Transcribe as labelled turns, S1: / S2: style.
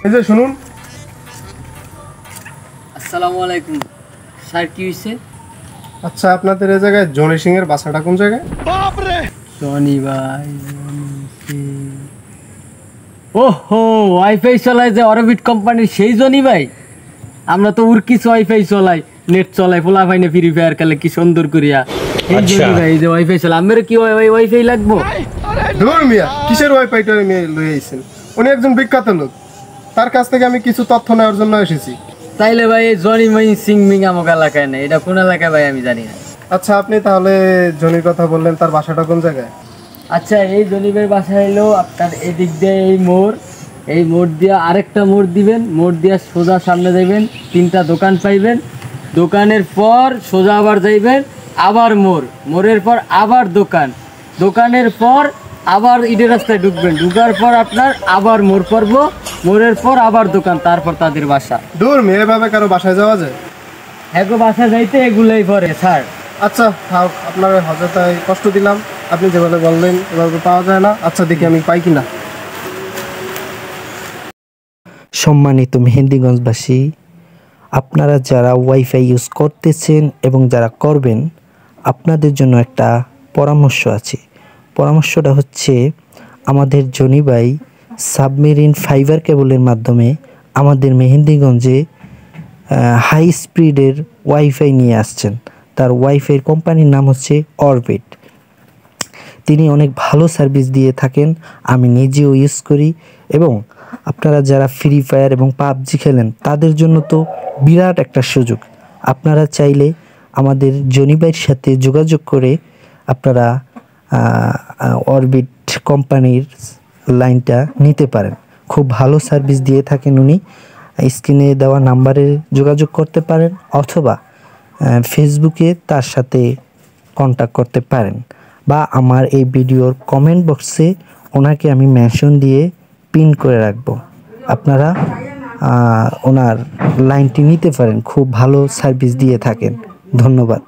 S1: এই যে শুনুন।
S2: আসসালামু আলাইকুম স্যার, কি হয়েছে?
S1: আচ্ছা, আপনাদের এই জায়গায় জনি সিং এর বাসাটা কোন জায়গায়?
S2: জনি ভাই, ওহো, ওয়াইফাই চলায় যে অরবিট কোম্পানির সেই জনি ভাই। আমরা তো উর্কিস ওয়াইফাই চলাই, নেট চলাই, পোলা ভাই না ফ্রি ফায়ার খেলে কি সুন্দর করিয়া। এই জনি ভাই যে ওয়াইফাই চলা, আমার কি ওয়াইফাই লাগবো?
S1: ধুর মিয়া, কিসের ওয়াইফাইটা লয়ে আইছেন? উনি একজন বিখ্যাত লোক, তার কাছ থেকে আমি কিছু তথ্য নেওয়ার জন্য এসেছি।
S2: তাইলে ভাই এই জনি মাই সিং মিং আমার এলাকায় নেই, এটা কোন এলাকায় ভাই আমি জানি না।
S1: আচ্ছা, আপনি তাহলে জনির কথা বললেন, তার বাসাটা কোন জায়গায়?
S2: আচ্ছা, এই জনিবের বাসা এলো আপনার এদিক দিয়ে, এই মোড় দিয়ে আরেকটা মোড় দিবেন, মোড় দিয়ে সোজা সামনে যাইবেন, 3টা দোকান পাইবেন, দোকানের পর সোজা আবার যাইবেন, আবার মোড়ের পর আবার দোকানের পর আবার ইটের রাস্তায় ঢুকবেন, ঢুকার পর আপনার আবার মোড় পড়ব, মোড়ের পর আবার দোকান, তারপর তাদের বাসা।
S1: দূর মেয়ে, এভাবে কারো বাসায় যাওয়া যায়?
S2: এগো বাসা যাইতে এগুলোই পরে স্যার।
S1: আচ্ছা থাক, আপনার হজরতায় কষ্ট দিলাম, আপনি যেভাবে বললেন এভাবে পাওয়া যায় না। আচ্ছা, দেখি আমি পাই কিনা।
S3: সম্মানিত মেহেন্দিগঞ্জবাসী, আপনারা যারা ওয়াইফাই ইউজ করতেছেন এবং যারা করবেন, আপনাদের জন্য একটা পরামর্শ আছে। পরামর্শটা হচ্ছে, আমাদের জনি ভাই সাবমেরিন ফাইবার কেবলের মাধ্যমে আমাদের মেহেন্দিগঞ্জে হাই স্পিডের ওয়াইফাই নিয়ে আসছেন। তার ওয়াইফাইয়ের কোম্পানির নাম হচ্ছে অরবিট। তিনি অনেক ভালো সার্ভিস দিয়ে থাকেন, আমি নিজেও ইউজ করি। এবং আপনারা যারা ফ্রি ফায়ার এবং পাবজি খেলেন, তাদের জন্য তো বিরাট একটা সুযোগ। আপনারা চাইলে আমাদের জনি ভাইয়ের সাথে যোগাযোগ করে আপনারা অরবিট কোম্পানির লাইনটা নিতে পারেন। খুব ভালো সার্ভিস দিয়ে থাকেন উনি। স্ক্রিনে দেওয়া নাম্বারে যোগাযোগ করতে পারেন, অথবা ফেসবুকে তার সাথে কন্ট্যাক্ট করতে পারেন, বা আমার এই ভিডিওর কমেন্ট বক্সে ওনাকে আমি মেনশন দিয়ে পিন করে রাখবো। আপনারা ওনার লাইনটি নিতে পারেন, খুব ভালো সার্ভিস দিয়ে থাকেন। ধন্যবাদ।